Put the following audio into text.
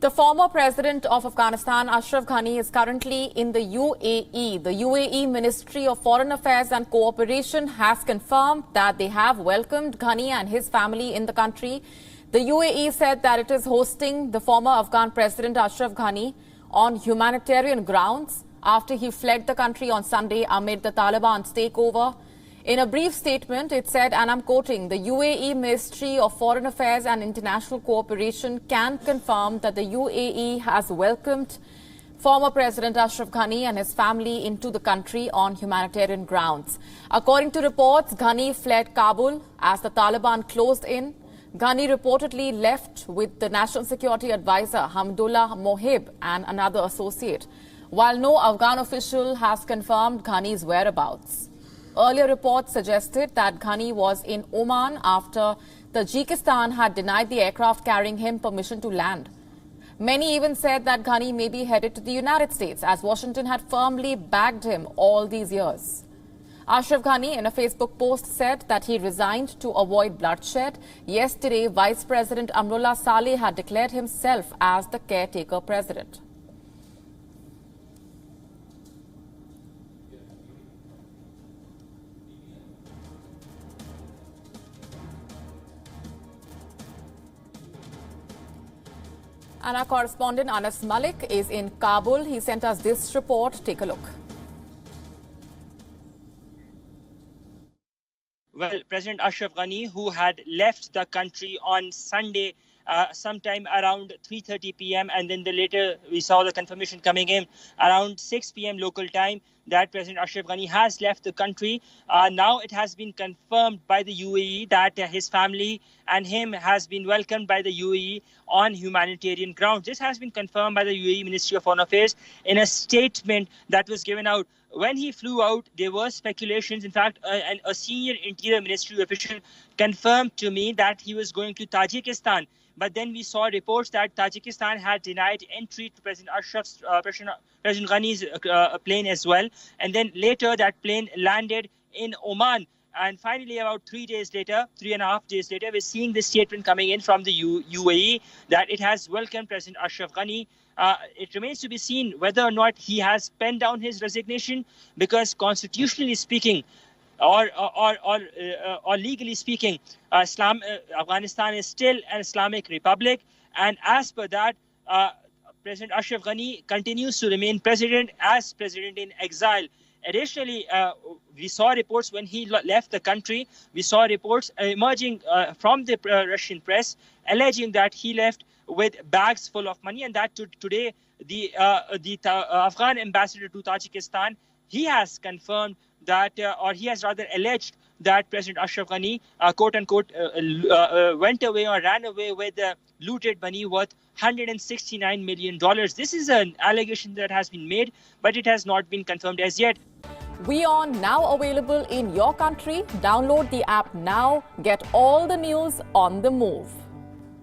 The former president of Afghanistan, Ashraf Ghani, is currently in the UAE. The UAE Ministry of Foreign Affairs and Cooperation has confirmed that they have welcomed Ghani and his family in the country. The UAE said that it is hosting the former Afghan president, Ashraf Ghani, on humanitarian grounds after he fled the country on Sunday amid the Taliban's takeover. In a brief statement, it said, and I'm quoting, the UAE Ministry of Foreign Affairs and International Cooperation can confirm that the UAE has welcomed former President Ashraf Ghani and his family into the country on humanitarian grounds. According to reports, Ghani fled Kabul as the Taliban closed in. Ghani reportedly left with the National Security Advisor Hamdullah Mohib and another associate, while no Afghan official has confirmed Ghani's whereabouts. Earlier reports suggested that Ghani was in Oman after Tajikistan had denied the aircraft carrying him permission to land. Many even said that Ghani may be headed to the United States, as Washington had firmly backed him all these years. Ashraf Ghani, in a Facebook post, said that he resigned to avoid bloodshed. Yesterday, Vice President Amrullah Saleh had declared himself as the caretaker president. And our correspondent Anas Malik is in Kabul. He sent us this report. Take a look. Well, President Ashraf Ghani, who had left the country on Sunday sometime around 3:30 p.m. and then later we saw the confirmation coming in around 6 p.m. local time that President Ashraf Ghani has left the country. Now it has been confirmed by the UAE that his family and him has been welcomed by the UAE on humanitarian grounds. This has been confirmed by the UAE Ministry of Foreign Affairs in a statement that was given out. When he flew out, there were speculations. In fact, a senior interior ministry official confirmed to me that he was going to Tajikistan. But then we saw reports that Tajikistan had denied entry to President President Ghani's plane as well. And then later that plane landed in Oman. And finally, about 3.5 days later, we're seeing this statement coming in from the UAE that it has welcomed President Ashraf Ghani. It remains to be seen whether or not he has penned down his resignation, because constitutionally speaking, or legally speaking, Afghanistan is still an Islamic republic, and as per that, President Ashraf Ghani continues to remain president as president in exile. Additionally, we saw reports when he left the country. We saw reports emerging from the Russian press alleging that he left with bags full of money, and that today the Afghan ambassador to Tajikistan, he has confirmed that, or he has rather alleged that President Ashraf Ghani, quote unquote, went away or ran away with looted money worth $169 million. This is an allegation that has been made, but it has not been confirmed as yet. WION now available in your country. Download the app now. Get all the news on the move.